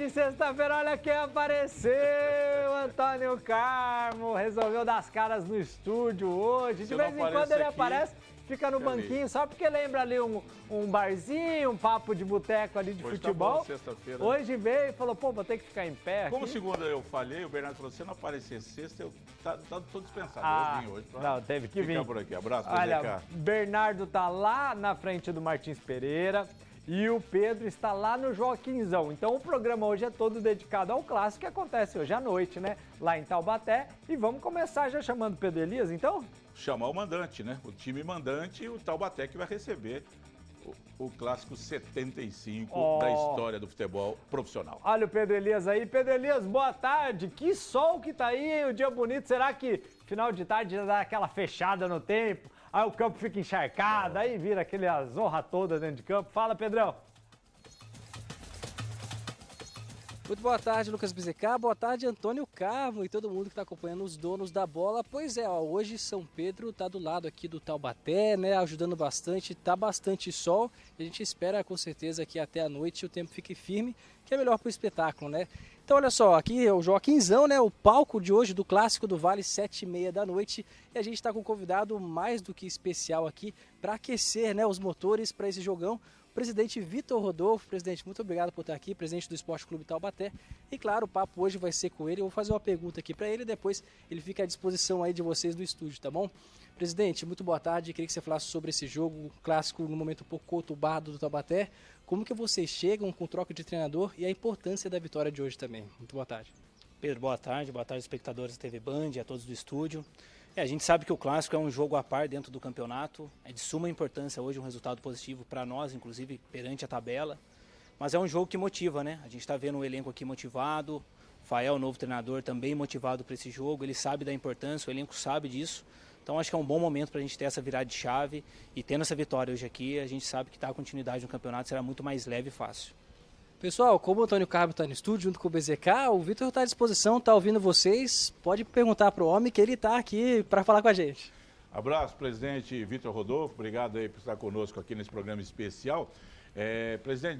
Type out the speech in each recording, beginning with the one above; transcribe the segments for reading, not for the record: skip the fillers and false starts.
em sexta-feira, olha quem apareceu, Antônio Carmo, resolveu dar as caras no estúdio hoje, de vez em quando ele aparece, fica no banquinho, só porque lembra ali um barzinho, um papo de boteco ali de futebol. Sexta-feira. Hoje veio e falou, pô, vou ter que ficar em pé aqui. Como segunda eu falhei, o Bernardo falou, se você não aparecer sexta, eu tô dispensado. Eu vim hoje pra não, teve que vir. Ficar por aqui. Abraço, olha, Bernardo tá lá na frente do Martins Pereira. E o Pedro está lá no Joaquinzão. Então o programa hoje é todo dedicado ao clássico que acontece hoje à noite, né? Lá em Taubaté. E vamos começar já chamando o Pedro Elias, então? Chamar o mandante, né? O time mandante e o Taubaté que vai receber o clássico 75 da história do futebol profissional. Olha o Pedro Elias aí. Pedro Elias, boa tarde. Que sol que tá aí, hein? O dia bonito. Será que final de tarde já dá aquela fechada no tempo? Aí o campo fica encharcado, aí vira aquele zorra toda dentro de campo. Fala, Pedrão. Muito boa tarde, Lucas Bizecá. Boa tarde, Antônio Carmo e todo mundo que está acompanhando os donos da bola. Pois é, ó, hoje São Pedro está do lado aqui do Taubaté, né, ajudando bastante, tá bastante sol. E a gente espera com certeza que até a noite o tempo fique firme, que é melhor para o espetáculo, né? Então olha só, aqui é o Joaquinzão, né, o palco de hoje do Clássico do Vale, 7h30 da noite. E a gente está com um convidado mais do que especial aqui para aquecer, né, os motores para esse jogão. O presidente Vitor Rodolfo. Presidente, muito obrigado por estar aqui, presidente do Esporte Clube Taubaté. E claro, o papo hoje vai ser com ele. Eu vou fazer uma pergunta aqui para ele e depois ele fica à disposição aí de vocês do estúdio, tá bom? Presidente, muito boa tarde. Queria que você falasse sobre esse jogo clássico no momento um pouco conturbado do Taubaté. Como que vocês chegam com troca de treinador e a importância da vitória de hoje também? Muito boa tarde. Pedro, boa tarde espectadores da TV Band, a todos do estúdio. A gente sabe que o Clássico é um jogo à par dentro do campeonato, é de suma importância hoje um resultado positivo para nós, inclusive perante a tabela, mas é um jogo que motiva, né? A gente está vendo o elenco aqui motivado, o Fael, o novo treinador, também motivado para esse jogo, ele sabe da importância, o elenco sabe disso, então acho que é um bom momento para a gente ter essa virada de chave e tendo essa vitória hoje aqui, a gente sabe que a continuidade no campeonato será muito mais leve e fácil. Pessoal, como o Antônio Carmo está no estúdio junto com o BZK, o Vitor está à disposição, está ouvindo vocês. Pode perguntar para o homem que ele está aqui para falar com a gente. Abraço, presidente Vitor Rodolfo. Obrigado aí por estar conosco aqui nesse programa especial. Presidente,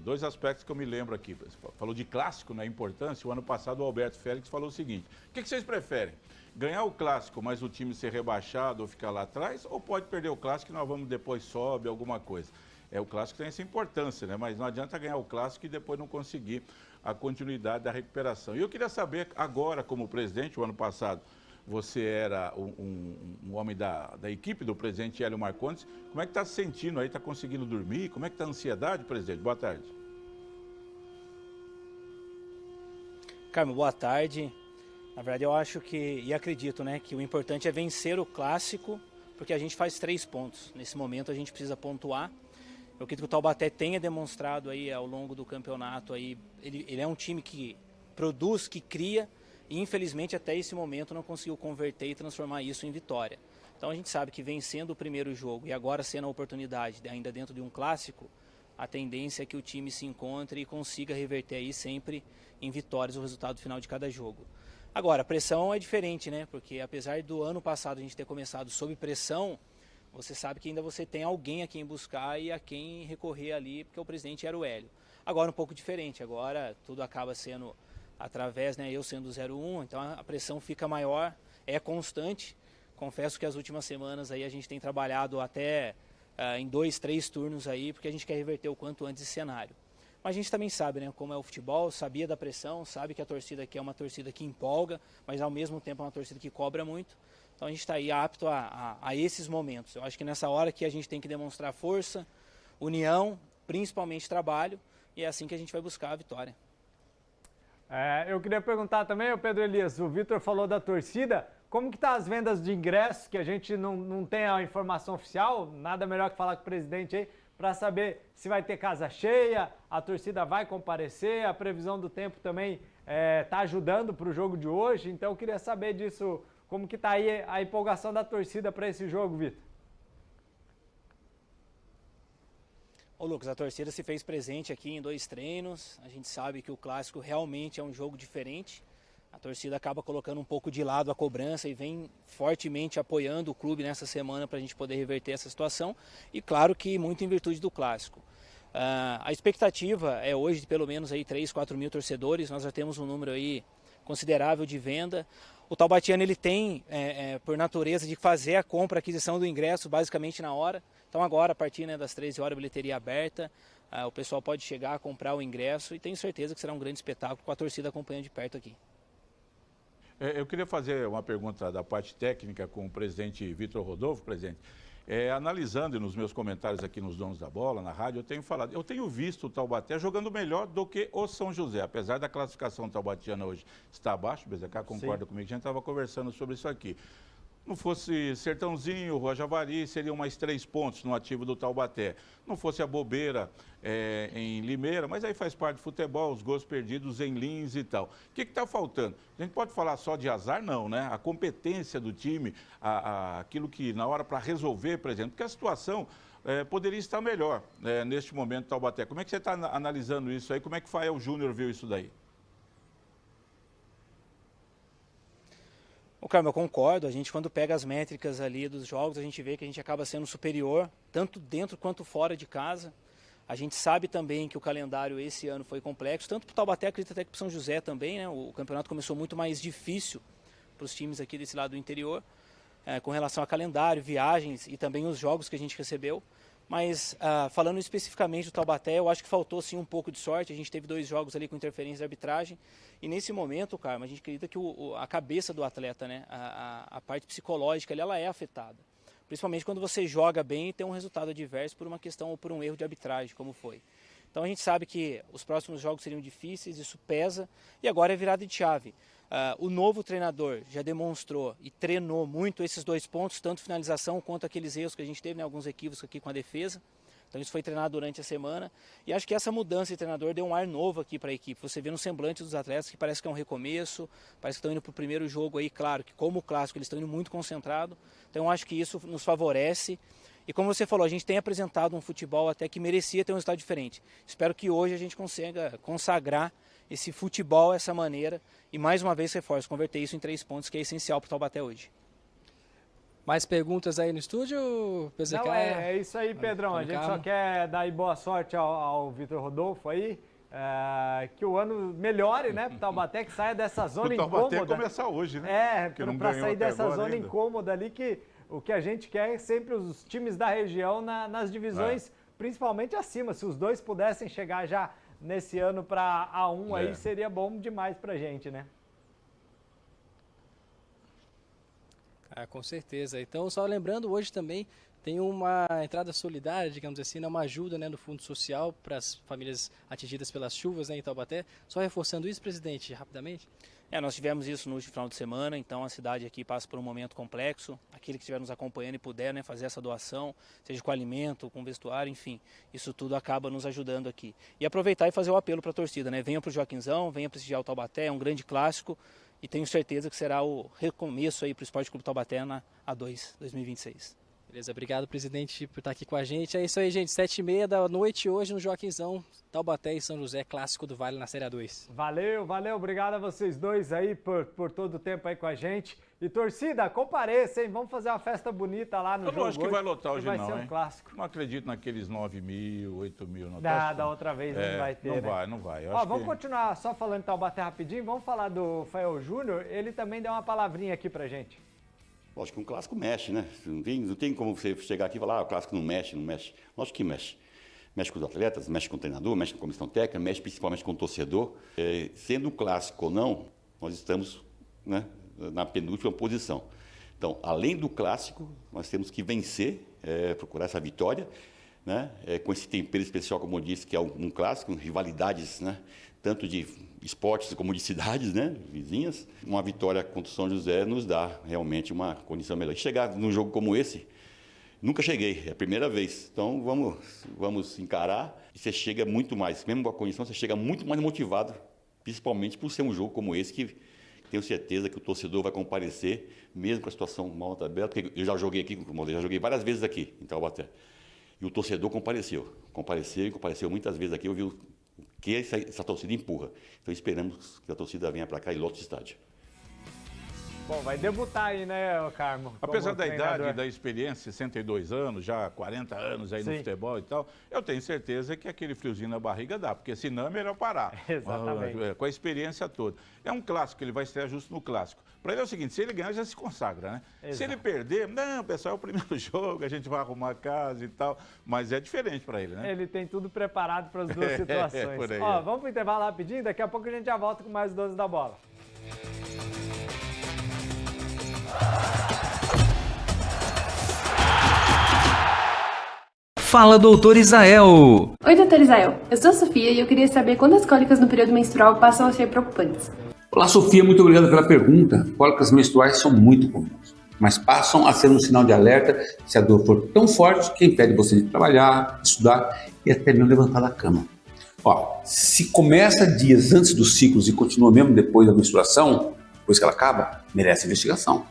dois aspectos que eu me lembro aqui. Você falou de clássico, né, importância. O ano passado o Alberto Félix falou o seguinte: o que vocês preferem? Ganhar o clássico, mas o time ser rebaixado ou ficar lá atrás? Ou pode perder o clássico e nós vamos depois sobe alguma coisa? O clássico tem essa importância, né? Mas não adianta ganhar o clássico e depois não conseguir a continuidade da recuperação. E eu queria saber agora, como presidente, o ano passado, você era um homem da equipe do presidente Hélio Marcondes. Como é que está se sentindo aí? Está conseguindo dormir? Como é que está a ansiedade, presidente? Boa tarde. Carmo, boa tarde. Na verdade, eu acho e acredito, né, que o importante é vencer o Clássico, porque a gente faz 3 pontos. Nesse momento a gente precisa pontuar. Eu acredito que o Taubaté tenha demonstrado aí ao longo do campeonato, aí, ele é um time que produz, que cria, e infelizmente até esse momento não conseguiu converter e transformar isso em vitória. Então a gente sabe que vencendo o primeiro jogo e agora sendo a oportunidade, ainda dentro de um clássico, a tendência é que o time se encontre e consiga reverter aí sempre em vitórias o resultado final de cada jogo. Agora, a pressão é diferente, né? Porque apesar do ano passado a gente ter começado sob pressão, você sabe que ainda você tem alguém a quem buscar e a quem recorrer ali, porque o presidente era o Hélio. Agora um pouco diferente, agora tudo acaba sendo através, né, eu sendo o 01, então a pressão fica maior, é constante. Confesso que as últimas semanas aí a gente tem trabalhado até em 2, 3 turnos aí, porque a gente quer reverter o quanto antes esse cenário. Mas a gente também sabe, né, como é o futebol, sabia da pressão, sabe que a torcida aqui é uma torcida que empolga, mas ao mesmo tempo é uma torcida que cobra muito. Então a gente está aí apto a esses momentos. Eu acho que nessa hora que a gente tem que demonstrar força, união, principalmente trabalho, e é assim que a gente vai buscar a vitória. Eu queria perguntar também, o Pedro Elias, o Vitor falou da torcida, como que tá as vendas de ingressos, que a gente não tem a informação oficial, nada melhor que falar com o presidente aí, para saber se vai ter casa cheia, a torcida vai comparecer, a previsão do tempo também está ajudando para o jogo de hoje, então eu queria saber disso. Como que está aí a empolgação da torcida para esse jogo, Vitor? Ô Lucas, a torcida se fez presente aqui em 2 treinos. A gente sabe que o Clássico realmente é um jogo diferente. A torcida acaba colocando um pouco de lado a cobrança e vem fortemente apoiando o clube nessa semana para a gente poder reverter essa situação. E claro que muito em virtude do Clássico. A expectativa é hoje de pelo menos aí 3, 4 mil torcedores, nós já temos um número aí considerável de venda. O taubatiano ele tem, por natureza, de fazer a compra, a aquisição do ingresso basicamente na hora. Então agora, a partir, né, das 13 horas, a bilheteria aberta, o pessoal pode chegar, comprar o ingresso e tenho certeza que será um grande espetáculo com a torcida acompanhando de perto aqui. Eu queria fazer uma pergunta da parte técnica com o presidente Vitor Rodolfo, presidente. Analisando nos meus comentários aqui nos Donos da Bola, na rádio, eu tenho visto o Taubaté jogando melhor do que o São José, apesar da classificação taubatiana hoje estar abaixo, o BZK concorda comigo, a gente estava conversando sobre isso aqui. Não fosse Sertãozinho, Rua Javari, seriam mais 3 pontos no ativo do Taubaté. Não fosse a bobeira em Limeira, mas aí faz parte do futebol, os gols perdidos em Lins e tal. O que está faltando? A gente pode falar só de azar? Não, né? A competência do time, aquilo que na hora para resolver, por exemplo, porque a situação poderia estar melhor neste momento do Taubaté. Como é que você está analisando isso aí? Como é que o Fael Júnior viu isso daí? Carmo, eu concordo, a gente quando pega as métricas ali dos jogos, a gente vê que a gente acaba sendo superior, tanto dentro quanto fora de casa. A gente sabe também que o calendário esse ano foi complexo, tanto para o Taubaté, acredito até que para o São José também, né? O campeonato começou muito mais difícil para os times aqui desse lado do interior, com relação a calendário, viagens e também os jogos que a gente recebeu. Mas falando especificamente do Taubaté, eu acho que faltou sim um pouco de sorte. A gente teve 2 jogos ali com interferência de arbitragem. E nesse momento, Carmo, a gente acredita que a cabeça do atleta, né, a parte psicológica, ela é afetada. Principalmente quando você joga bem e tem um resultado adverso por uma questão ou por um erro de arbitragem, como foi. Então a gente sabe que os próximos jogos seriam difíceis, isso pesa. E agora é virada de chave. O novo treinador já demonstrou e treinou muito esses 2 pontos, tanto finalização quanto aqueles erros que a gente teve, né, alguns equívocos aqui com a defesa. Então isso foi treinado durante a semana. E acho que essa mudança de treinador deu um ar novo aqui para a equipe. Você vê no semblante dos atletas que parece que é um recomeço, parece que estão indo para o primeiro jogo aí, claro, que como o clássico eles estão indo muito concentrados. Então eu acho que isso nos favorece. E como você falou, a gente tem apresentado um futebol até que merecia ter um resultado diferente. Espero que hoje a gente consiga consagrar esse futebol, essa maneira, e mais uma vez reforço, converter isso em 3 pontos, que é essencial para o Taubaté hoje. Mais perguntas aí no estúdio, PZK? Não, é isso aí, Pedrão. A gente só quer dar aí boa sorte ao Vitor Rodolfo aí, que o ano melhore, né, para o Taubaté, que saia dessa zona incômoda. O Taubaté começar hoje, né? Para sair dessa zona incômoda ali, que o que a gente quer é sempre os times da região nas divisões, principalmente acima. Se os 2 pudessem chegar já nesse ano para A1 aí, seria bom demais pra gente, né? Com certeza. Então, só lembrando, hoje também tem uma entrada solidária, digamos assim, né, uma ajuda, né, no Fundo Social para as famílias atingidas pelas chuvas, né, em Taubaté. Só reforçando isso, presidente, rapidamente. Nós tivemos isso no último final de semana, então a cidade aqui passa por um momento complexo. Aquele que estiver nos acompanhando e puder, né, fazer essa doação, seja com alimento, com vestuário, enfim, isso tudo acaba nos ajudando aqui. E aproveitar e fazer o apelo para a torcida, né? Venha para o Joaquinzão, venha prestigiar o Taubaté, é um grande clássico e tenho certeza que será o recomeço aí para o Esporte Clube Taubaté na A2 2026. Beleza, obrigado, presidente, por estar aqui com a gente. É isso aí, gente, 7h30 da noite hoje no Joaquinzão, Taubaté e São José, clássico do Vale na Série A2. Valeu, obrigado a vocês dois aí por todo o tempo aí com a gente. E torcida, compareça, hein? Vamos fazer uma festa bonita lá no jogo. Eu não acho que vai lotar hoje, vai não, ser um clássico. Não acredito naqueles 9 mil, 8 mil. Não, da outra vez não vai ter, Não vai. Vamos continuar só falando de Taubaté rapidinho. Vamos falar do Fael Júnior. Ele também deu uma palavrinha aqui pra gente. Lógico que um clássico mexe, né? Não tem como você chegar aqui e falar, o clássico não mexe. Lógico que mexe. Mexe com os atletas, mexe com o treinador, mexe com a comissão técnica, mexe principalmente com o torcedor. Sendo um clássico ou não, nós estamos, né, na penúltima posição. Então, além do clássico, nós temos que vencer, procurar essa vitória, né? Com esse tempero especial, como eu disse, que é um clássico, rivalidades, né? Tanto de esportes como de cidades, né, vizinhas. Uma vitória contra o São José nos dá realmente uma condição melhor. E chegar num jogo como esse, nunca cheguei, é a primeira vez. Então vamos encarar e você chega muito mais, mesmo com a condição, você chega muito mais motivado, principalmente por ser um jogo como esse, que tenho certeza que o torcedor vai comparecer, mesmo com a situação mal na tabela, porque eu já joguei aqui, já joguei várias vezes aqui em Taubaté. E o torcedor compareceu muitas vezes aqui, eu vi o que essa torcida empurra. Então esperamos que a torcida venha para cá e lote o estádio. Bom, vai debutar aí, né, Carmo? Apesar como da treinador. idade, da experiência, 62 anos, já 40 anos aí no Sim. futebol e tal, eu tenho certeza que aquele friozinho na barriga dá, porque senão é melhor parar. Exatamente. Com a experiência toda. É um clássico, ele vai estrear justo no clássico. Para ele é o seguinte, se ele ganhar, já se consagra, né? Exato. Se ele perder, não, pessoal, é o primeiro jogo, a gente vai arrumar a casa e tal, mas é diferente para ele, né? Ele tem tudo preparado para as duas situações. por aí, Ó, é. vamos pro intervalo rapidinho, daqui a pouco a gente já volta com mais donos da bola. Fala, doutor Israel! Oi, doutor Israel. Eu sou a Sofia e eu queria saber quando as cólicas no período menstrual passam a ser preocupantes. Olá, Sofia, muito obrigado pela pergunta. Cólicas menstruais são muito comuns, mas passam a ser um sinal de alerta se a dor for tão forte que impede você de trabalhar, estudar e até mesmo levantar da cama. Ó, se começa dias antes dos ciclos e continua mesmo depois da menstruação, depois que ela acaba, merece investigação.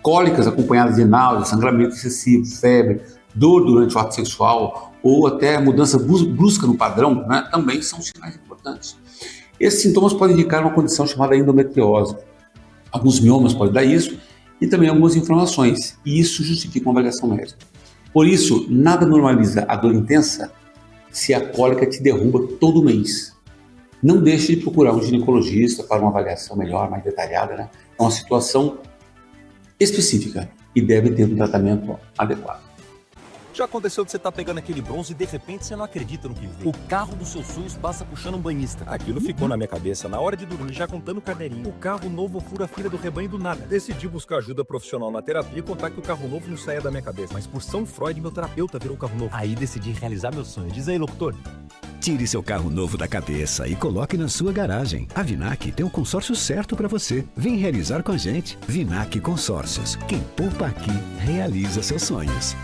Cólicas acompanhadas de náusea, sangramento excessivo, febre, dor durante o ato sexual ou até mudança brusca no padrão, né, também são sinais importantes. Esses sintomas podem indicar uma condição chamada endometriose. Alguns miomas podem dar isso e também algumas inflamações, e isso justifica uma avaliação médica. Por isso, nada normaliza a dor intensa se a cólica te derruba todo mês. Não deixe de procurar um ginecologista para uma avaliação melhor, mais detalhada, né? É uma situação específica e deve ter um tratamento adequado. Já aconteceu de você estar pegando aquele bronze e de repente você não acredita no que vê. O carro dos seus sonhos passa puxando um banhista. Aquilo ficou na minha cabeça na hora de dormir, já contando o carneirinho. O carro novo fura a fila do rebanho do nada. Decidi buscar ajuda profissional na terapia e contar que o carro novo não saia da minha cabeça. Mas por São Freud, meu terapeuta virou o carro novo. Aí decidi realizar meu sonho. Diz aí, locutor. Tire seu carro novo da cabeça e coloque na sua garagem. A Vinac tem o consórcio certo para você. Vem realizar com a gente. Vinac Consórcios. Quem poupa aqui, realiza seus sonhos.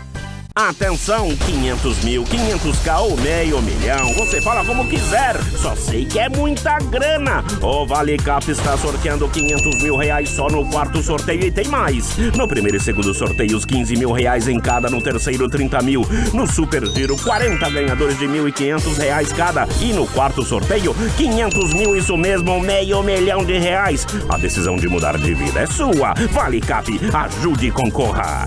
Atenção, 500 mil, 500k ou meio milhão, você fala como quiser, só sei que é muita grana. O Vale Cap está sorteando 500 mil reais só no quarto sorteio e tem mais. No primeiro e segundo sorteios, 15 mil reais em cada, no terceiro 30 mil. No Super Giro, 40 ganhadores de 1.500 reais cada. E no quarto sorteio, 500 mil, isso mesmo, meio milhão de reais. A decisão de mudar de vida é sua. Vale Cap, ajude e concorra.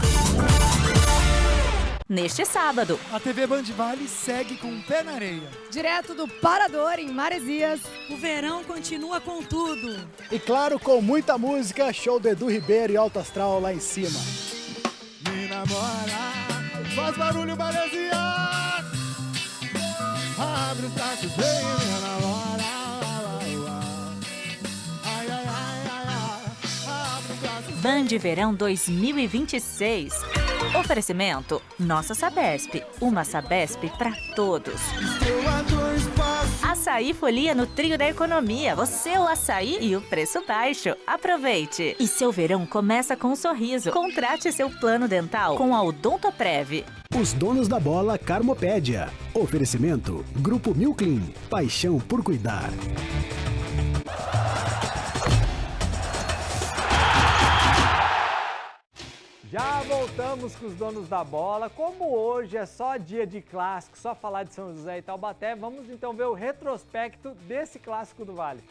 Neste sábado, a TV Band Vale segue com o pé na areia. Direto do Parador, em Maresias, o verão continua com tudo. E claro, com muita música, show do Edu Ribeiro e Alto Astral lá em cima. Me namora, faz barulho, Maresias. Abre os braços, vem, me namora. Ai, ai, ai, ai, ai. Abre os braços. Band Verão 2026. Oferecimento Nossa Sabesp, uma Sabesp para todos. Açaí Folia no trio da economia, você o açaí e o preço baixo. Aproveite! E seu verão começa com um sorriso. Contrate seu plano dental com a Odontoprev. Os donos da bola Carmopédia. Oferecimento Grupo Milclean, paixão por cuidar. Já voltamos com os donos da bola. Como hoje é só dia de clássico, só falar de São José e Taubaté, vamos então ver o retrospecto desse clássico do Vale.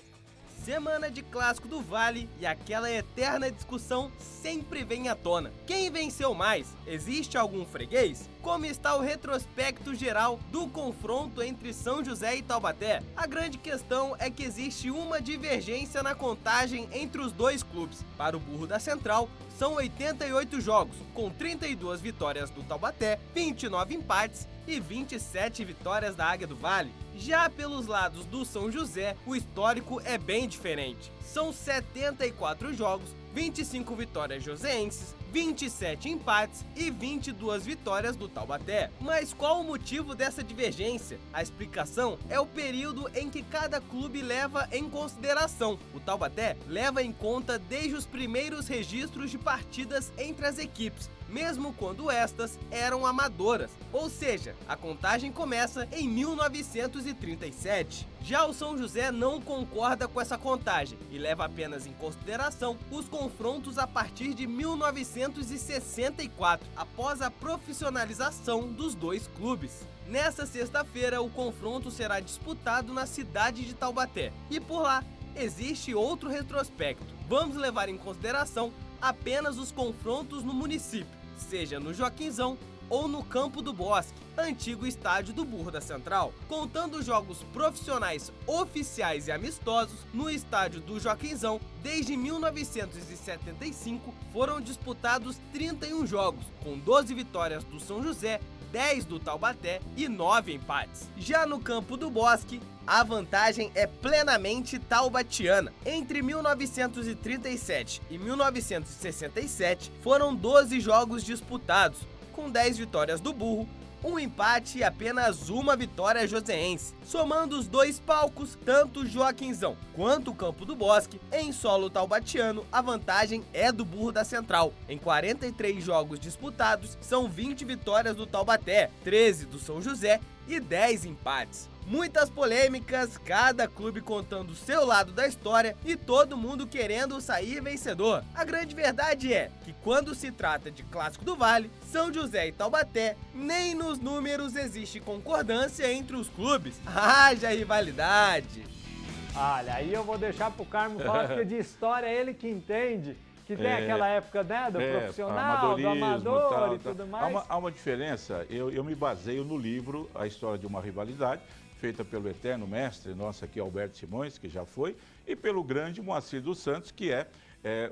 Semana de clássico do Vale e aquela eterna discussão sempre vem à tona. Quem venceu mais? Existe algum freguês? Como está o retrospecto geral do confronto entre São José e Taubaté? A grande questão é que existe uma divergência na contagem entre os dois clubes. Para o Burro da Central, são 88 jogos, com 32 vitórias do Taubaté, 29 empates e 27 vitórias da Águia do Vale. Já pelos lados do São José, o histórico é bem diferente. São 74 jogos, 25 vitórias joseenses, 27 empates e 22 vitórias do Taubaté. Mas qual o motivo dessa divergência? A explicação é o período em que cada clube leva em consideração. O Taubaté leva em conta desde os primeiros registros de partidas entre as equipes, mesmo quando estas eram amadoras, ou seja, a contagem começa em 1937. Já o São José não concorda com essa contagem e leva apenas em consideração os confrontos a partir de 1964, após a profissionalização dos dois clubes. Nesta sexta-feira, o confronto será disputado na cidade de Taubaté, e por lá existe outro retrospecto. Vamos levar em consideração apenas os confrontos no município, seja no Joaquinzão ou no Campo do Bosque, antigo estádio do Burro da Central, contando jogos profissionais oficiais e amistosos no estádio do Joaquinzão. Desde 1975 foram disputados 31 jogos, com 12 vitórias do São José, 10 do Taubaté e 9 empates. Já no Campo do Bosque, a vantagem é plenamente taubatiana. Entre 1937 e 1967 foram 12 jogos disputados, com 10 vitórias do Burro, um empate e apenas uma vitória joseense. Somando os dois palcos, tanto o Joaquinzão quanto o Campo do Bosque, em solo taubatiano, a vantagem é do Burro da Central. Em 43 jogos disputados, são 20 vitórias do Taubaté, 13 do São José e 10 empates. Muitas polêmicas, cada clube contando o seu lado da história e todo mundo querendo sair vencedor. A grande verdade é que quando se trata de Clássico do Vale, São José e Taubaté, nem nos números existe concordância entre os clubes. Haja rivalidade! Olha, aí eu vou deixar pro Carmo falar, porque de história é ele que entende. Que tem aquela época, né, do profissional, do amador e tudo mais. Há uma diferença, eu me baseio no livro A História de uma Rivalidade, feita pelo eterno mestre nosso aqui, Alberto Simões, que já foi, e pelo grande Moacir dos Santos, que é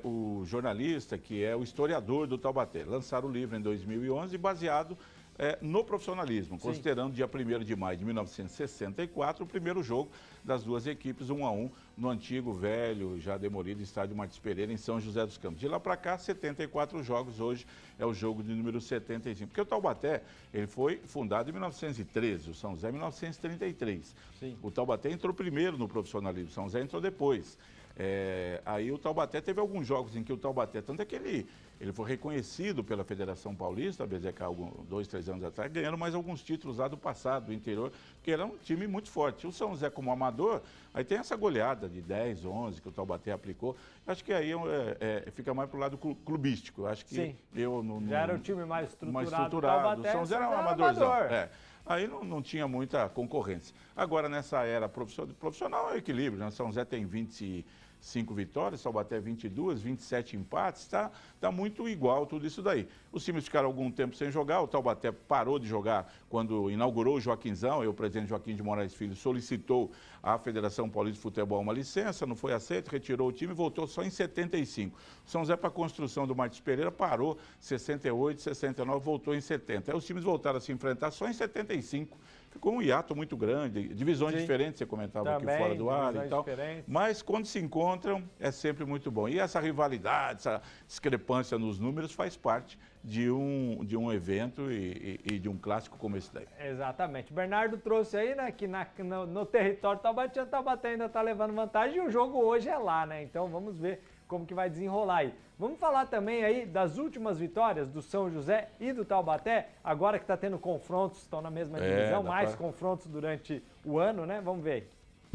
o jornalista, que é o historiador do Taubaté. Lançaram o livro em 2011, baseado no profissionalismo, considerando dia 1º de maio de 1964 o primeiro jogo das duas equipes 1-1 no antigo, velho, já demolido estádio Martins Pereira em São José dos Campos. De lá para cá, 74 jogos, hoje é o jogo de número 75. Porque o Taubaté, ele foi fundado em 1913, o São José em 1933. Sim. O Taubaté entrou primeiro no profissionalismo, o São José entrou depois. Aí o Taubaté teve alguns jogos em que o Taubaté, tanto é que ele foi reconhecido pela Federação Paulista, a BZK, 2, 3 anos atrás, ganhando mais alguns títulos lá do passado, do interior, porque era um time muito forte. O São José como amador, aí tem essa goleada de 10, 11 que o Taubaté aplicou. Acho que aí fica mais pro lado clubístico. Eu acho que Sim. eu já era o time mais estruturado. Mais estruturado. Taubaté, o São José era um amadorzão. Aí não tinha muita concorrência. Agora, nessa era profissional, é o equilíbrio, né? São José tem 25 vitórias, Taubaté 22, 27 empates, está muito igual tudo isso daí. Os times ficaram algum tempo sem jogar, o Taubaté parou de jogar quando inaugurou o Joaquinzão, o presidente Joaquim de Moraes Filho solicitou à Federação Paulista de Futebol uma licença, não foi aceito, retirou o time e voltou só em 75. São José, para a construção do Martins Pereira, parou 68, 69, voltou em 70. Aí os times voltaram a se enfrentar só em 75. Ficou um hiato muito grande, divisões diferentes, você comentava também, aqui fora do ar e tal. Diferentes. Mas quando se encontram, é sempre muito bom. E essa rivalidade, essa discrepância nos números faz parte de um evento e de um clássico como esse daí. Exatamente. Bernardo trouxe aí, né, que no território taubatiano, o Taubaté ainda está levando vantagem e o jogo hoje é lá, né? Então vamos ver como que vai desenrolar aí. Vamos falar também aí das últimas vitórias do São José e do Taubaté, agora que está tendo confrontos, estão na mesma divisão, mais confrontos durante o ano, né? Vamos ver aí.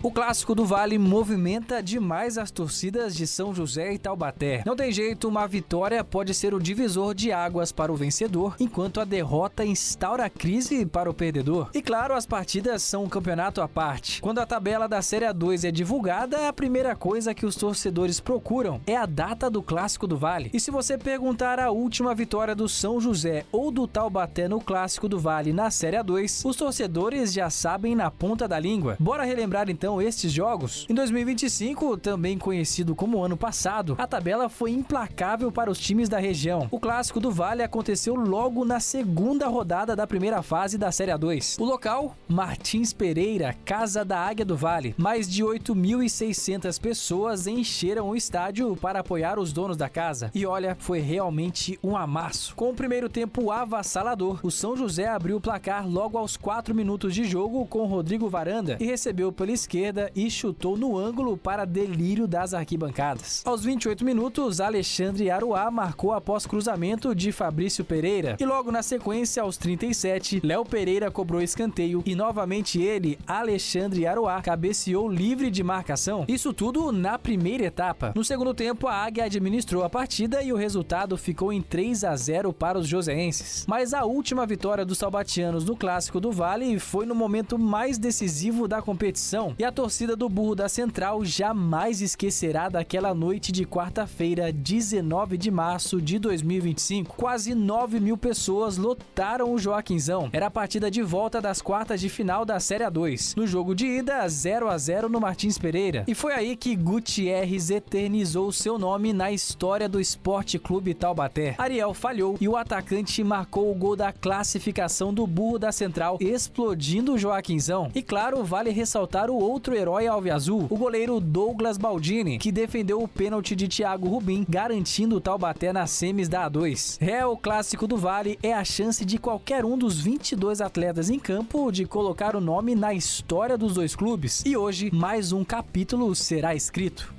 O Clássico do Vale movimenta demais as torcidas de São José e Taubaté. Não tem jeito, uma vitória pode ser o divisor de águas para o vencedor, enquanto a derrota instaura a crise para o perdedor. E claro, as partidas são um campeonato à parte. Quando a tabela da Série A2 é divulgada, a primeira coisa que os torcedores procuram é a data do Clássico do Vale. E se você perguntar a última vitória do São José ou do Taubaté no Clássico do Vale na Série A2, os torcedores já sabem na ponta da língua. Bora relembrar então estes jogos? Em 2025, também conhecido como ano passado, a tabela foi implacável para os times da região. O Clássico do Vale aconteceu logo na segunda rodada da primeira fase da Série A2. O local, Martins Pereira, Casa da Águia do Vale. Mais de 8.600 pessoas encheram o estádio para apoiar os donos da casa. E olha, foi realmente um amasso. Com o primeiro tempo avassalador, o São José abriu o placar logo aos 4 minutos de jogo com Rodrigo Varanda e recebeu pela esquerda e chutou no ângulo para delírio das arquibancadas. Aos 28 minutos, Alexandre Aruá marcou após cruzamento de Fabrício Pereira. E logo na sequência, aos 37, Léo Pereira cobrou escanteio e novamente ele, Alexandre Aruá, cabeceou livre de marcação. Isso tudo na primeira etapa. No segundo tempo, a Águia administrou a partida e o resultado ficou em 3-0 para os joseenses. Mas a última vitória dos taubatianos no Clássico do Vale foi no momento mais decisivo da competição. E a torcida do Burro da Central jamais esquecerá daquela noite de quarta-feira, 19 de março de 2025. Quase 9 mil pessoas lotaram o Joaquinzão. Era a partida de volta das quartas de final da Série A2. No jogo de ida, 0-0 no Martins Pereira. E foi aí que Gutierrez eternizou seu nome na história do Esporte Clube Taubaté. Ariel falhou e o atacante marcou o gol da classificação do Burro da Central, explodindo o Joaquinzão. E claro, vale ressaltar o outro herói alviazul, o goleiro Douglas Baldini, que defendeu o pênalti de Thiago Rubim, garantindo o Taubaté nas semis da A2. O clássico do Vale é a chance de qualquer um dos 22 atletas em campo de colocar o nome na história dos dois clubes. E hoje, mais um capítulo será escrito.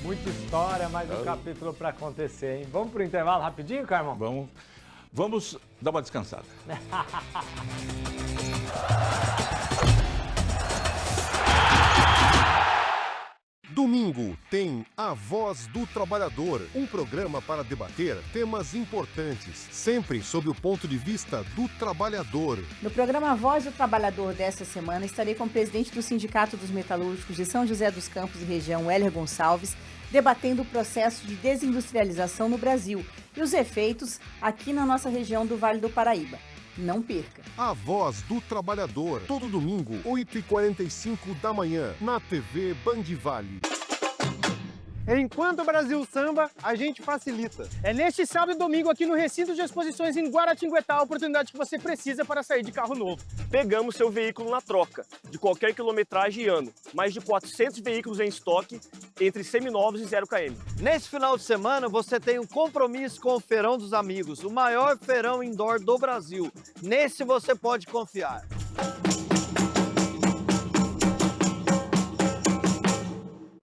Muita história, mais um capítulo para acontecer, hein? Vamos pro intervalo rapidinho, Carmão? Vamos dar uma descansada. Domingo tem A Voz do Trabalhador, um programa para debater temas importantes, sempre sob o ponto de vista do trabalhador. No programa A Voz do Trabalhador desta semana, estarei com o presidente do Sindicato dos Metalúrgicos de São José dos Campos e região, Héler Gonçalves, debatendo o processo de desindustrialização no Brasil e os efeitos aqui na nossa região do Vale do Paraíba. Não perca. A Voz do Trabalhador, todo domingo, 8h45 da manhã, na TV Band Vale. Enquanto o Brasil samba, a gente facilita. É neste sábado e domingo aqui no Recinto de Exposições em Guaratinguetá a oportunidade que você precisa para sair de carro novo. Pegamos seu veículo na troca, de qualquer quilometragem e ano. Mais de 400 veículos em estoque, entre seminovos e 0 km. Nesse final de semana, você tem um compromisso com o Feirão dos Amigos, o maior feirão indoor do Brasil. Nesse você pode confiar.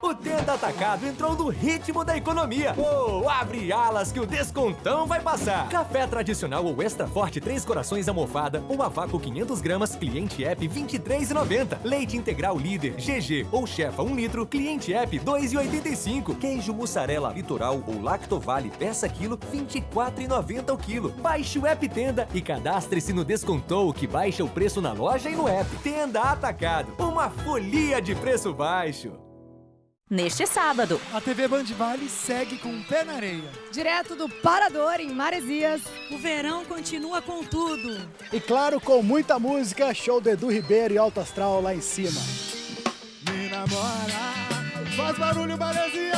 O Tenda Atacado entrou no ritmo da economia. Oh, abre alas que o descontão vai passar. Café tradicional ou extra forte 3 corações almofada, uma vácuo 500 gramas, cliente app R$ 23,90. Leite integral líder, GG ou Chefa 1 litro, cliente app R$ 2,85. Queijo mussarela litoral ou Lactovale peça quilo, R$ 24,90 o quilo. Baixe o app Tenda e cadastre-se no Descontou, que baixa o preço na loja e no app. Tenda Atacado, uma folia de preço baixo. Neste sábado, a TV Band Vale segue com o pé na areia. Direto do Parador, em Maresias. O verão continua com tudo. E claro, com muita música, show do Edu Ribeiro e Alto Astral lá em cima. Me namora, faz barulho, Maresias.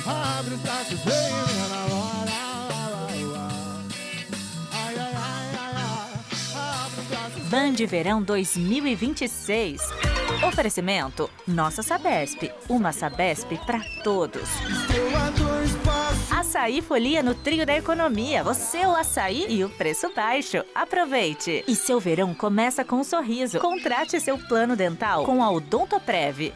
Abre os braços, vem, me namora. Ai, ai, ai, ai, ai. Abre os braços. Band Verão 2026. Oferecimento Nossa Sabesp, uma Sabesp para todos. Açaí Folia no trio da economia, você o açaí e o preço baixo. Aproveite! E seu verão começa com um sorriso. Contrate seu plano dental com a Odontoprev.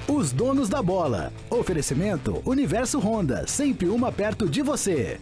Os donos da bola. Oferecimento Universo Honda, sempre uma perto de você.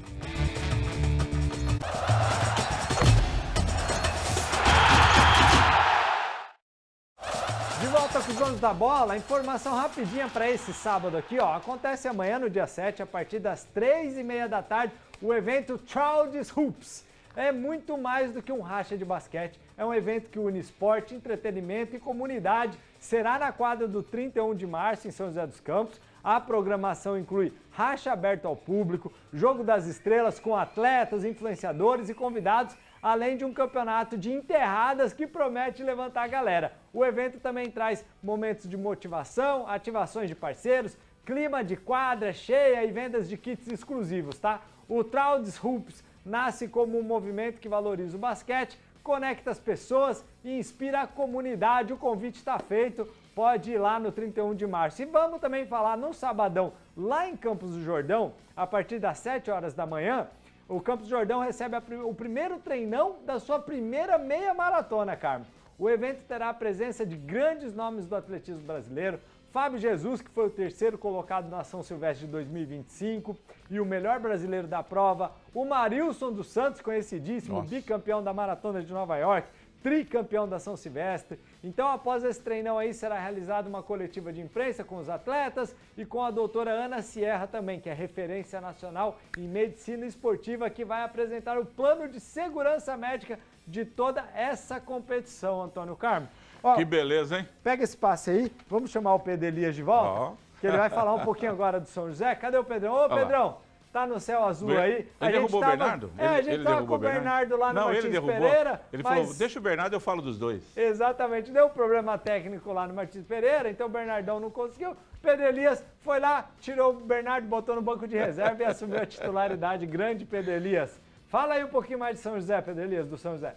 De volta com os donos da bola, informação rapidinha para esse sábado aqui, ó. Acontece amanhã, no dia 7, a partir das 3h30 da tarde, o evento Childs Hoops. É muito mais do que um racha de basquete, é um evento que une esporte, entretenimento e comunidade. Será na quadra do 31 de março, em São José dos Campos. A programação inclui racha aberto ao público, jogo das estrelas com atletas, influenciadores e convidados, além de um campeonato de enterradas que promete levantar a galera. O evento também traz momentos de motivação, ativações de parceiros, clima de quadra cheia e vendas de kits exclusivos, tá? O Childs Hoops nasce como um movimento que valoriza o basquete, conecta as pessoas e inspira a comunidade. O convite está feito, pode ir lá no 31 de março. E vamos também falar no sabadão, lá em Campos do Jordão, a partir das 7 horas da manhã, o Campos do Jordão recebe o primeiro treinão da sua primeira meia maratona, Carmo. O evento terá a presença de grandes nomes do atletismo brasileiro, Fábio Jesus, que foi o terceiro colocado na São Silvestre de 2025 e o melhor brasileiro da prova, o Marilson dos Santos, conhecidíssimo, bicampeão da Maratona de Nova York, tricampeão da São Silvestre. Então, após esse treinão aí, será realizada uma coletiva de imprensa com os atletas e com a doutora Ana Sierra também, que é referência nacional em medicina esportiva, que vai apresentar o plano de segurança médica de toda essa competição, Antônio Carmo. Ó, que beleza, hein? Pega esse passe aí, vamos chamar o Pedro Elias de volta, que ele vai falar um pouquinho agora do São José. Cadê o Pedrão? Ô, Pedrão, tá no céu azul aí. Ele derrubou o Bernardo? A gente tava com o Bernardo lá no Martins Pereira. Ele falou, deixa o Bernardo, eu falo dos dois. Exatamente, deu problema técnico lá no Martins Pereira, então o Bernardão não conseguiu. Pedro Elias foi lá, tirou o Bernardo, botou no banco de reserva e assumiu a titularidade. Grande Pedro Elias. Fala aí um pouquinho mais de São José, Pedro Elias, do São José.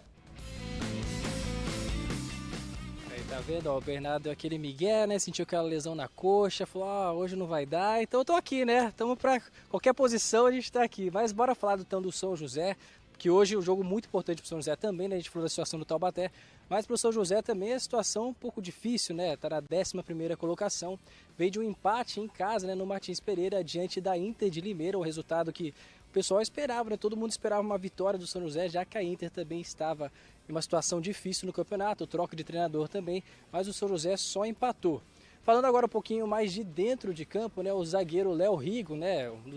Tá vendo? Ó, o Bernardo deu aquele migué, né? Sentiu aquela lesão na coxa, falou, hoje não vai dar. Então eu tô aqui, né? Estamos pra qualquer posição, a gente tá aqui. Mas bora falar então do São José, que hoje é um jogo muito importante pro São José também, né? A gente falou da situação do Taubaté, mas pro São José também a situação um pouco difícil, né? Tá na 11ª colocação. Veio de um empate em casa, né? No Martins Pereira, diante da Inter de Limeira, um resultado que o pessoal esperava, né? Todo mundo esperava uma vitória do São José, já que a Inter também estava em uma situação difícil no campeonato, troca de treinador também, mas o São José só empatou. Falando agora um pouquinho mais de dentro de campo, né? O zagueiro Léo Rigo, né? Um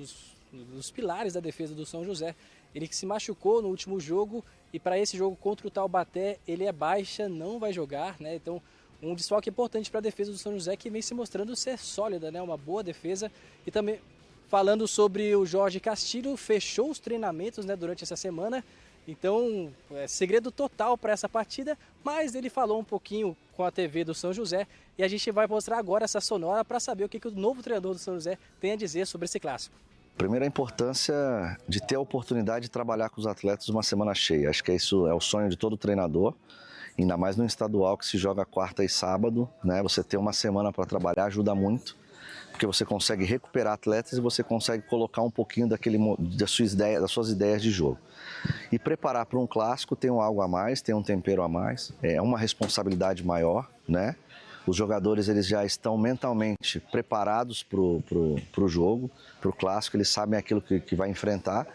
dos pilares da defesa do São José, ele que se machucou no último jogo e para esse jogo contra o Taubaté ele é baixa, não vai jogar, né? Então um desfalque importante para a defesa do São José, que vem se mostrando ser sólida, né? Uma boa defesa. E também falando sobre o Jorge Castilho, fechou os treinamentos, né, durante essa semana. Então, é segredo total para essa partida, mas ele falou um pouquinho com a TV do São José e a gente vai mostrar agora essa sonora para saber o que o novo treinador do São José tem a dizer sobre esse clássico. Primeiro, a importância de ter a oportunidade de trabalhar com os atletas uma semana cheia. Acho que isso é o sonho de todo treinador, ainda mais no estadual que se joga quarta e sábado, né? Você ter uma semana para trabalhar ajuda muito, porque você consegue recuperar atletas e você consegue colocar um pouquinho das suas ideias de jogo. E preparar para um clássico tem algo a mais, tem um tempero a mais, é uma responsabilidade maior, né? Os jogadores eles já estão mentalmente preparados para o jogo, para o clássico, eles sabem aquilo que vai enfrentar.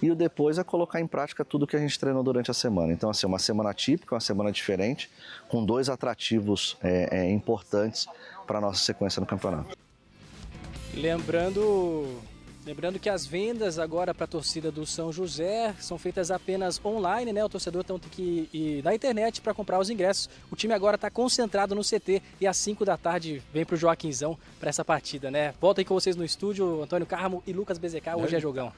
E o depois é colocar em prática tudo que a gente treinou durante a semana. Então, assim, uma semana típica, uma semana diferente, com 2 atrativos importantes para a nossa sequência no campeonato. Lembrando que as vendas agora para a torcida do São José são feitas apenas online, né? O torcedor tem que ir na internet para comprar os ingressos. O time agora está concentrado no CT e às 5 da tarde vem para o Joaquinzão para essa partida, né? Volto aí com vocês no estúdio, Antônio Carmo e Lucas BZK, hoje é jogão.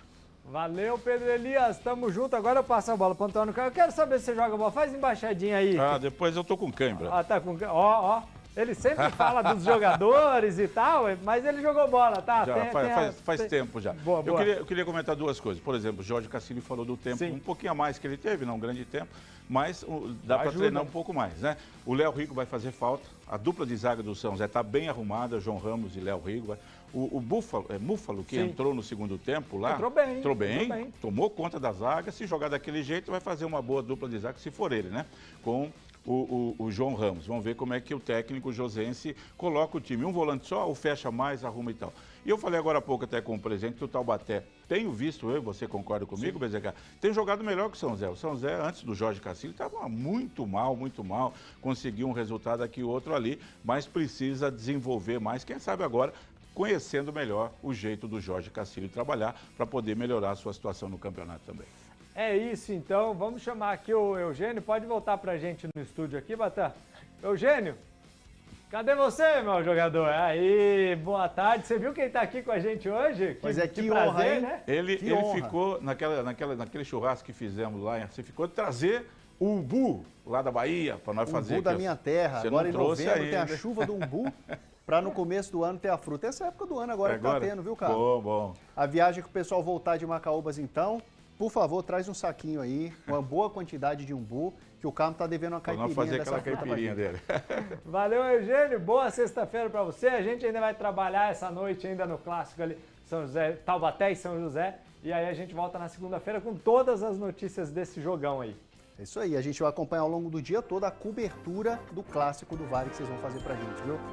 Valeu, Pedro Elias, tamo junto. Agora eu passo a bola pro Antônio Carmo. Eu quero saber se você joga bola, faz embaixadinha aí. Depois eu tô com cãibra. Tá com cãibra, ó. Ele sempre fala dos jogadores e tal, mas ele jogou bola, tá? Já faz tempo já. Boa. Eu queria comentar 2 coisas. Por exemplo, o Jorge Castilho falou do tempo, um pouquinho a mais que ele teve, não um grande tempo, mas dá para treinar um pouco mais, né? O Léo Rigo vai fazer falta, a dupla de zaga do São José está bem arrumada, João Ramos e Léo Rigo. O Búfalo, que entrou no segundo tempo lá, entrou bem, tomou conta da zaga, se jogar daquele jeito vai fazer uma boa dupla de zaga, se for ele, né? Com o João Ramos. Vamos ver como é que o técnico josense coloca o time. Um volante só, ou fecha mais, arruma e tal. E eu falei agora há pouco até com o presidente do Taubaté. Tenho visto, você concorda comigo, BZK? Tem jogado melhor que o São José. O São José, antes do Jorge Castilho, estava muito mal. Conseguiu um resultado aqui e outro ali, mas precisa desenvolver mais. Quem sabe agora, conhecendo melhor o jeito do Jorge Castilho trabalhar para poder melhorar a sua situação no campeonato também. É isso então, vamos chamar aqui o Eugênio, pode voltar pra gente no estúdio aqui, Batã. Eugênio, cadê você, meu jogador? Aí, boa tarde, você viu quem tá aqui com a gente hoje? Pois é, que prazer, honra, hein? Né? Ele ficou, naquele churrasco que fizemos lá, você ficou de trazer o umbu lá da Bahia para nós fazer. O umbu da minha terra, você agora em novembro ainda. tem a chuva do umbu. Para no começo do ano ter a fruta. Essa época do ano agora que tá tendo, viu, cara? Bom. A viagem que o pessoal voltar de Macaúbas, então, por favor, traz um saquinho aí, uma boa quantidade de umbu, que o Carmo tá devendo uma caipirinha fazer dessa aquela caipirinha dele. Valeu, Eugênio. Boa sexta-feira para você. A gente ainda vai trabalhar essa noite ainda no clássico ali, São José, Taubaté e São José. E aí a gente volta na segunda-feira com todas as notícias desse jogão aí. É isso aí, a gente vai acompanhar ao longo do dia toda a cobertura do clássico do Vale que vocês vão fazer pra gente, viu?